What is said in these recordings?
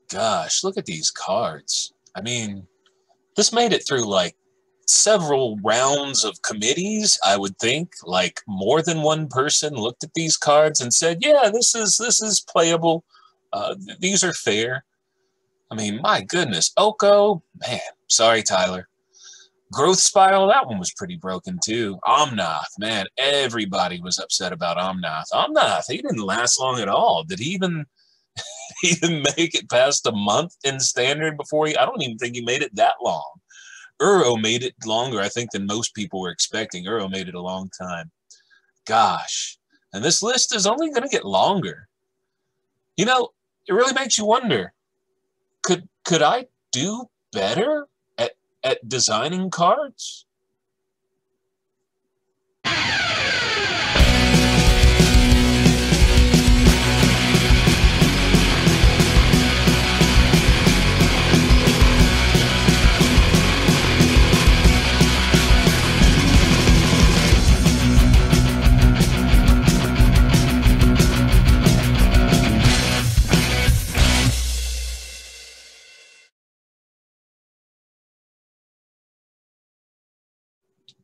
gosh, look at these cards. I mean, this made it through like several rounds of committees, I would think. Like more than one person looked at these cards and said, "Yeah, this is playable. These are fair." I mean, my goodness, Oko, man. Sorry, Tyler. Growth Spiral, that one was pretty broken too. Omnath, man, everybody was upset about Omnath. Omnath, he didn't last long at all. Did he even even make it past a month in standard before he? I don't even think he made it that long. Uro made it longer, I think, than most people were expecting. Uro made it a long time. Gosh. And this list is only going to get longer. You know, it really makes you wonder, could I do better at designing cards?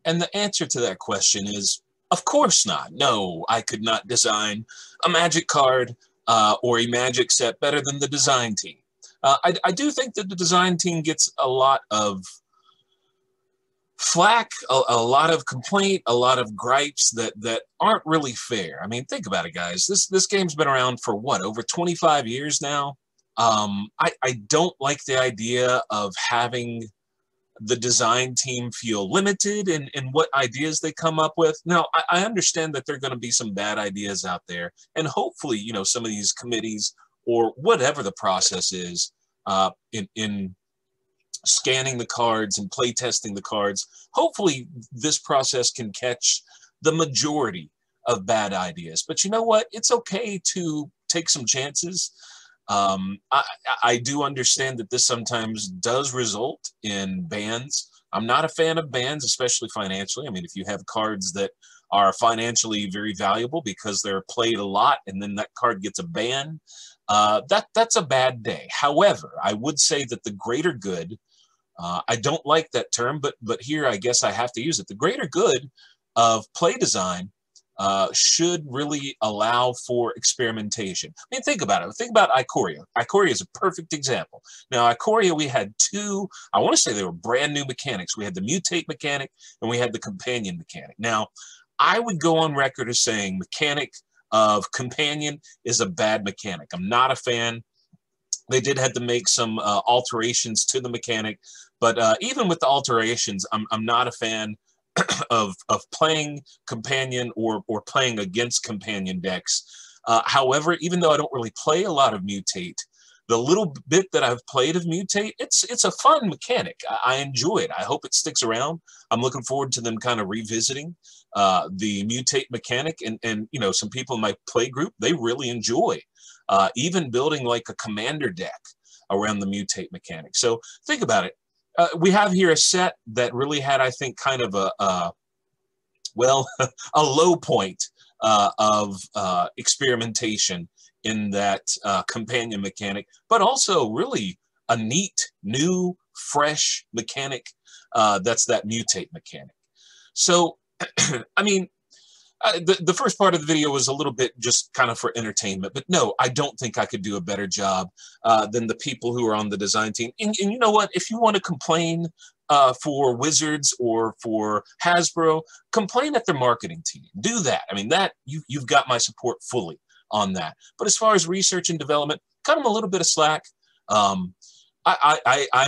And the answer to that question is, of course not. No, I could not design a Magic card or a Magic set better than the design team. I do think that the design team gets a lot of flack, a lot of complaint, a lot of gripes that aren't really fair. I mean, think about it, guys. This game's been around for what, over 25 years now? I don't like the idea of having the design team feel limited in what ideas they come up with. Now, I understand that there are going to be some bad ideas out there, and hopefully, you know, some of these committees or whatever the process is in scanning the cards and play testing the cards, hopefully this process can catch the majority of bad ideas. But you know what? It's okay to take some chances. I do understand that this sometimes does result in bans. I'm not a fan of bans, especially financially. I mean, if you have cards that are financially very valuable because they're played a lot and then that card gets a ban, that's a bad day. However, I would say that the greater good, I don't like that term, but here I guess I have to use it. The greater good of play design should really allow for experimentation. I mean, think about it. Think about Ikoria. Ikoria is a perfect example. Now, Ikoria, we had two, I want to say they were brand new mechanics. We had the mutate mechanic and we had the companion mechanic. Now, I would go on record as saying mechanic of companion is a bad mechanic. I'm not a fan. They did have to make some alterations to the mechanic, but even with the alterations, I'm not a fan of playing companion or playing against companion decks. However, even though I don't really play a lot of mutate, the little bit that I've played of mutate, it's a fun mechanic. I enjoy it. I hope it sticks around. I'm looking forward to them kind of revisiting the mutate mechanic, and you know, some people in my play group, they really enjoy even building like a commander deck around the mutate mechanic. So think about it. We have here a set that really had, I think, kind of well, a low point of experimentation in that companion mechanic, but also really a neat, new, fresh mechanic that's that mutate mechanic. So, I mean, the first part of the video was a little bit just kind of for entertainment, but no, I don't think I could do a better job than the people who are on the design team. And you know what? If you want to complain for Wizards or for Hasbro, complain at their marketing team. Do that. I mean, that you've got my support fully on that. But as far as research and development, cut them a little bit of slack. I'm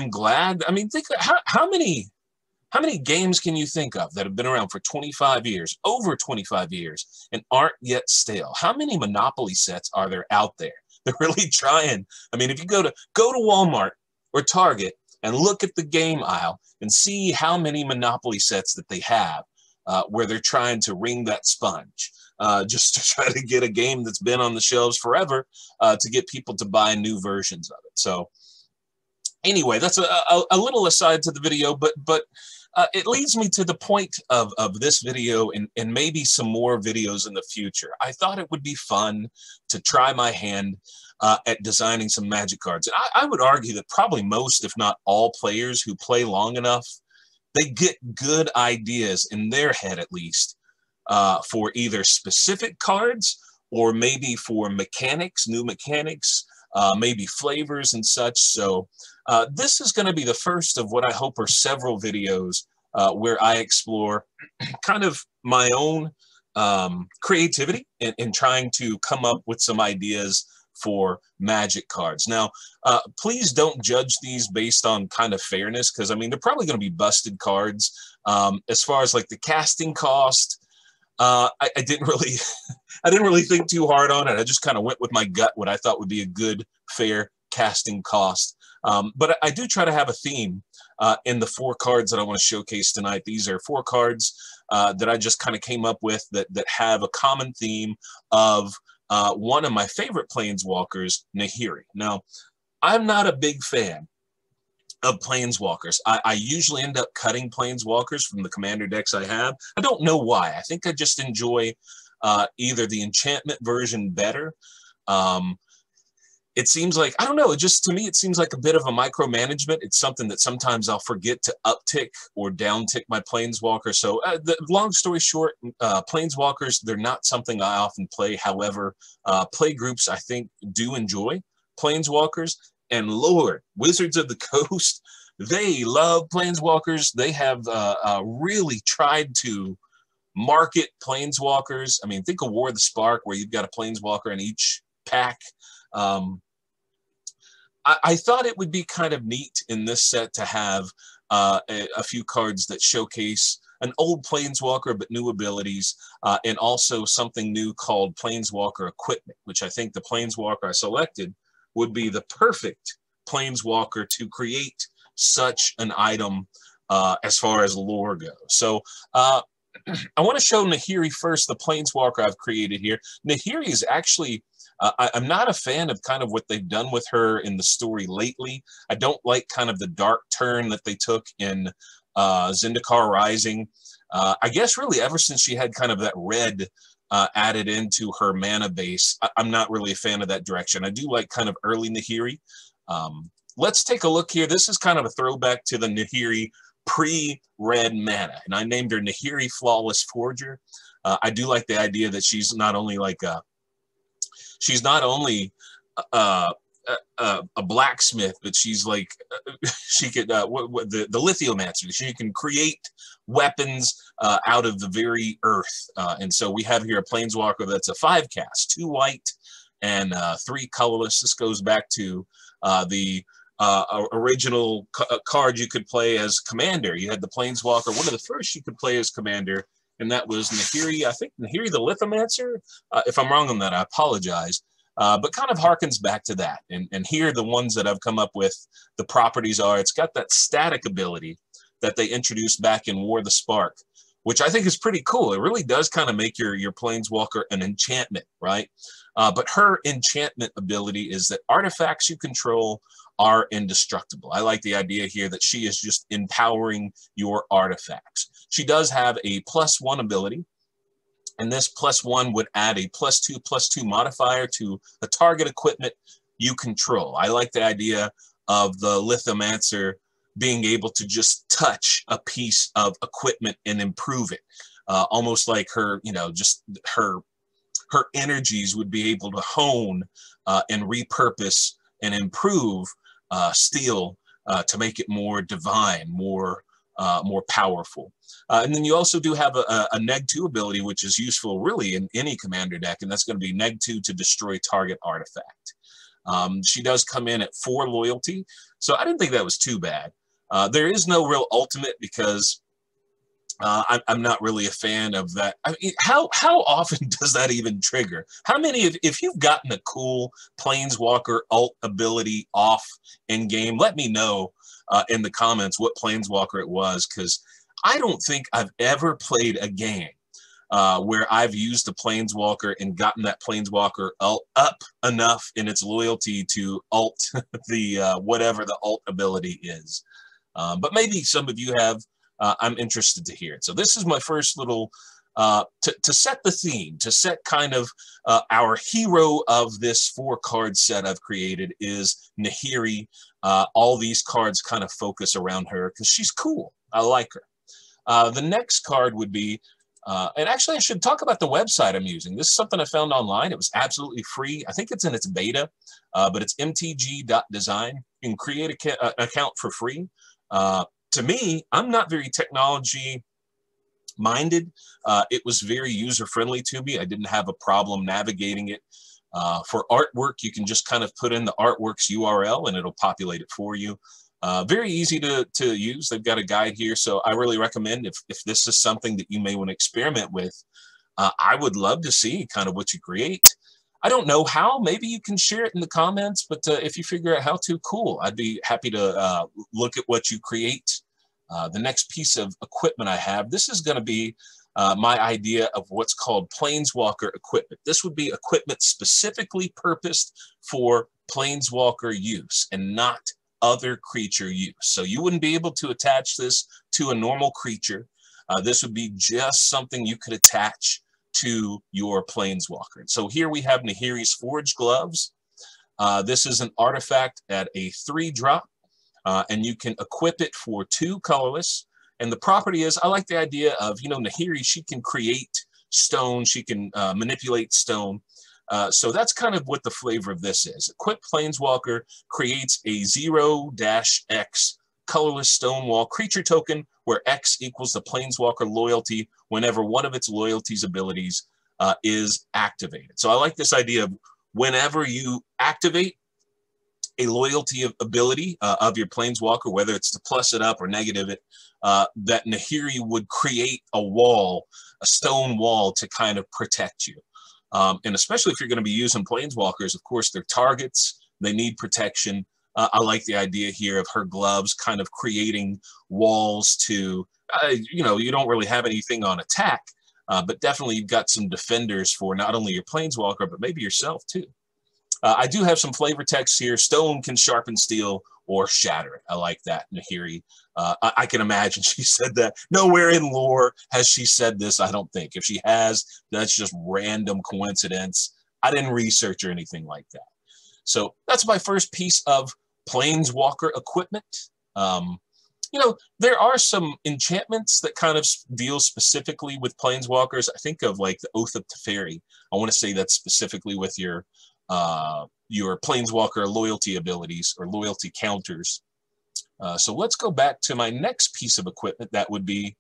glad. I mean, think how many games can you think of that have been around for 25 years, over 25 years, and aren't yet stale? How many Monopoly sets are there out there? They're really trying. I mean, if you go to Walmart or Target and look at the game aisle and see how many Monopoly sets that they have, where they're trying to wring that sponge, just to try to get a game that's been on the shelves forever, to get people to buy new versions of it. So anyway, that's a little aside to the video, but it leads me to the point of this video and maybe some more videos in the future. I thought it would be fun to try my hand at designing some Magic cards. And I would argue that probably most, if not all, players who play long enough, they get good ideas in their head at least for either specific cards or maybe for mechanics, new mechanics, maybe flavors and such. So this is going to be the first of what I hope are several videos where I explore kind of my own creativity in trying to come up with some ideas for Magic cards. Now, please don't judge these based on kind of fairness, because I mean they're probably going to be busted cards. As far as like the casting cost, I didn't really, I didn't really think too hard on it. I just kind of went with my gut, what I thought would be a good, fair casting cost. But I do try to have a theme in the 4 cards that I want to showcase tonight. These are 4 cards that I just kind of came up with that have a common theme of one of my favorite Planeswalkers, Nahiri. Now, I'm not a big fan of Planeswalkers. I usually end up cutting Planeswalkers from the commander decks I have. I don't know why. I think I just enjoy either the enchantment version better. It seems like, I don't know, to me, it seems like a bit of a micromanagement. It's something that sometimes I'll forget to uptick or downtick my Planeswalker. So the long story short, Planeswalkers, they're not something I often play. However, play groups, I think, do enjoy Planeswalkers. And Lord, Wizards of the Coast, they love Planeswalkers. They have really tried to market Planeswalkers. I mean, think of War of the Spark, where you've got a Planeswalker in each pack. I thought it would be kind of neat in this set to have a few cards that showcase an old Planeswalker but new abilities, and also something new called Planeswalker Equipment, which I think the Planeswalker I selected would be the perfect Planeswalker to create such an item as far as lore goes. So I want to show Nahiri first, the Planeswalker I've created here. Nahiri is actually... I'm not a fan of kind of what they've done with her in the story lately. I don't like kind of the dark turn that they took in Zendikar Rising. I guess really ever since she had kind of that red added into her mana base, I'm not really a fan of that direction. I do like kind of early Nahiri. Let's take a look here. This is kind of a throwback to the Nahiri pre-red mana, and I named her Nahiri Flawless Forger. I do like the idea that she's not only like a blacksmith, but she's like she could the Lithiomancer. She can create weapons out of the very earth, and so we have here a Planeswalker that's a 5-cast, 2 white and 3 colorless. This goes back to the original card you could play as commander. You had the Planeswalker, one of the first you could play as commander, and that was Nahiri, I think Nahiri the Lithomancer. If I'm wrong on that, I apologize. But kind of harkens back to that. And here the ones that I've come up with, the properties are, it's got that static ability that they introduced back in War of the Spark, which I think is pretty cool. It really does kind of make your Planeswalker an enchantment, right? But her enchantment ability is that artifacts you control are indestructible. I like the idea here that she is just empowering your artifacts. She does have a +1 ability, and this +1 would add a +2/+2 modifier to the target equipment you control. I like the idea of the Lithomancer being able to just touch a piece of equipment and improve it. Almost like her, just her energies would be able to hone and repurpose and improve steel to make it more divine, more powerful. And then you also do have a -2 ability, which is useful really in any commander deck, and that's going to be -2 to destroy target artifact. She does come in at 4 loyalty, so I didn't think that was too bad. There is no real ultimate because I'm not really a fan of that. I mean, how often does that even trigger? How many, if you've gotten a cool Planeswalker ult ability off in game, let me know in the comments what Planeswalker it was, because I don't think I've ever played a game where I've used the Planeswalker and gotten that Planeswalker ult up enough in its loyalty to ult the whatever the ult ability is. But maybe some of you have. I'm interested to hear it. So this is my first little to set the theme, to set kind of our hero of this 4-card set I've created is Nahiri. All these cards kind of focus around her because she's cool. I like her. The next card would be, and actually I should talk about the website I'm using. This is something I found online. It was absolutely free. I think it's in its beta, but it's mtg.design. You can create an account for free. To me, I'm not very technology minded. It was very user-friendly to me. I didn't have a problem navigating it. For artwork, you can just kind of put in the artwork's URL and it'll populate it for you. Very easy to use. They've got a guide here, so I really recommend if this is something that you may want to experiment with. I would love to see kind of what you create. I don't know how. Maybe you can share it in the comments, but if you figure out how to, cool. I'd be happy to look at what you create. The next piece of equipment I have, this is going to be my idea of what's called Planeswalker equipment. This would be equipment specifically purposed for Planeswalker use and not other creature use. So you wouldn't be able to attach this to a normal creature. This would be just something you could attach to your Planeswalker. So here we have Nahiri's Forge Gloves. This is an artifact at a 3-drop, and you can equip it for 2 colorless. And the property is, I like the idea of, you know, Nahiri, she can create stone, she can manipulate stone. So that's kind of what the flavor of this is. Equip Planeswalker creates a 0-X colorless Stonewall creature token where X equals the Planeswalker loyalty whenever one of its loyalties abilities is activated. So I like this idea of whenever you activate a loyalty ability of your Planeswalker, whether it's to plus it up or negative it, that Nahiri would create a wall, a stone wall to kind of protect you. And especially if you're going to be using Planeswalkers, of course, they're targets, they need protection. I like the idea here of her gloves kind of creating walls to, you know, you don't really have anything on attack, but definitely you've got some defenders for not only your Planeswalker, but maybe yourself too. I do have some flavor text here. Stone can sharpen steel or shatter it. I like that, Nahiri. I can imagine she said that. Nowhere in lore has she said this, I don't think. If she has, that's just random coincidence. I didn't research or anything like that. So that's my first piece of Planeswalker equipment. You know, there are some enchantments that kind of deal specifically with Planeswalkers. I think of like the Oath of Teferi. I want to say that's specifically with your Planeswalker loyalty abilities or loyalty counters. So let's go back to my next piece of equipment. That would be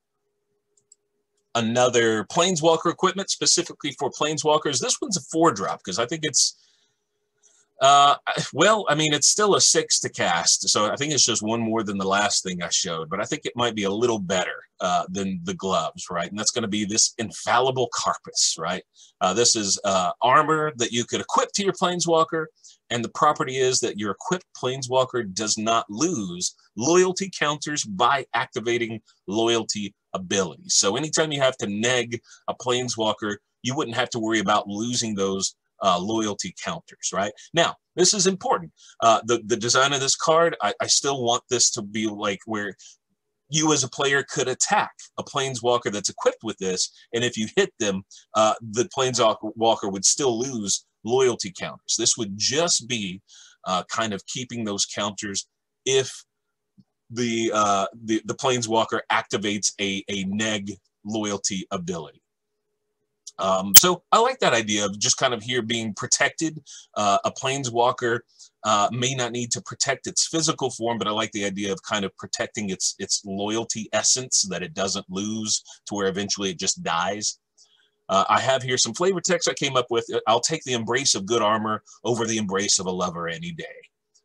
another Planeswalker equipment specifically for Planeswalkers. This one's a 4-drop because I think it's, well, I mean, it's still a 6 to cast. So I think it's just one more than the last thing I showed, but I think it might be a little better than the gloves, right? And that's going to be this Infallible Carapace, right? This is armor that you could equip to your Planeswalker, and the property is that your equipped Planeswalker does not lose loyalty counters by activating loyalty abilities. So anytime you have to neg a Planeswalker, you wouldn't have to worry about losing those loyalty counters, right? Now, this is important. The design of this card, I still want this to be like where you as a player could attack a Planeswalker that's equipped with this, and if you hit them, the Planeswalker would still lose loyalty counters. This would just be kind of keeping those counters if the Planeswalker activates a neg loyalty ability. So I like that idea of just kind of here being protected. A Planeswalker may not need to protect its physical form, but I like the idea of kind of protecting its loyalty essence so that it doesn't lose to where eventually it just dies. I have here some flavor text I came up with. I'll take the embrace of good armor over the embrace of a lover any day.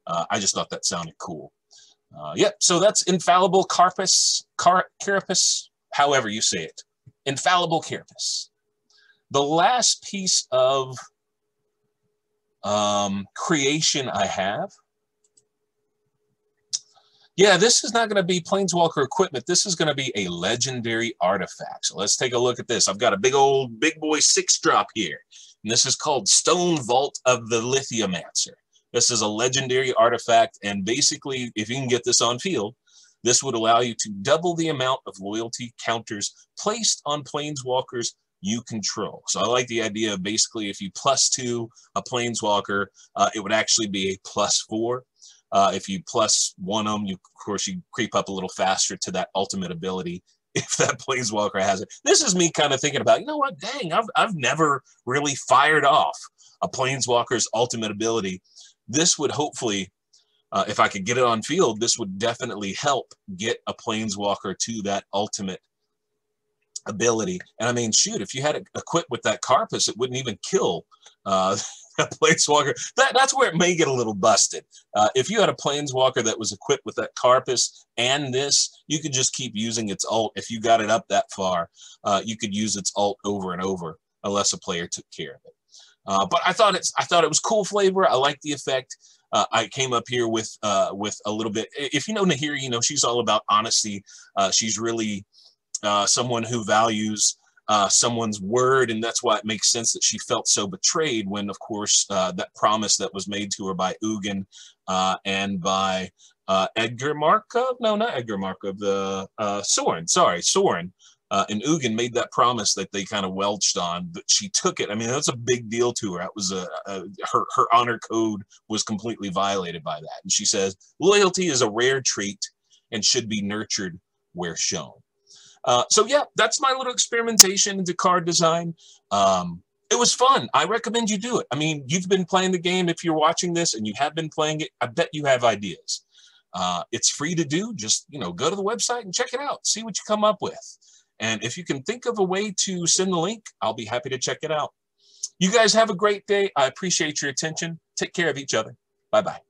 I just thought that sounded cool. Yep, so that's Infallible Carapace, however you say it. Infallible Carapace. The last piece of creation I have, yeah, this is not going to be Planeswalker equipment. This is going to be a legendary artifact. So let's take a look at this. I've got a big boy 6-drop here, and this is called Stone Vault of the Lithiumancer. This is a legendary artifact, and basically, if you can get this on field, This would allow you to double the amount of loyalty counters placed on planeswalkers you control. So I like the idea of basically if you +2 a planeswalker, it would actually be a +4. If you +1 them, of course, you creep up a little faster to that ultimate ability if that planeswalker has it. This is me kind of thinking about, you know what, dang, I've never really fired off a planeswalker's ultimate ability. This would hopefully, if I could get it on field, this would definitely help get a planeswalker to that ultimate ability. And I mean, shoot, if you had it equipped with that Carpus, it wouldn't even kill a planeswalker. That's where it may get a little busted. If you had a planeswalker that was equipped with that Carpus and this, you could just keep using its ult. If you got it up that far, you could use its ult over and over unless a player took care of it. But I thought it was cool flavor. I like the effect. I came up here with a little bit. If you know Nahiri, you know she's all about honesty. She's really someone who values someone's word, and that's why it makes sense that she felt so betrayed when, of course, that promise that was made to her by Ugin and by Edgar Markov. No, not Edgar Markov. Sorin. Sorry, Sorin. And Ugin made that promise that they kind of welched on, but she took it. I mean, that's a big deal to her. That was her honor code was completely violated by that. And she says, loyalty is a rare trait and should be nurtured where shown. So yeah, that's my little experimentation into card design. It was fun. I recommend you do it. I mean, you've been playing the game. If you're watching this and you have been playing it, I bet you have ideas. It's free to do. Just, you know, go to the website and check it out. See what you come up with. And if you can think of a way to send the link, I'll be happy to check it out. You guys have a great day. I appreciate your attention. Take care of each other. Bye-bye.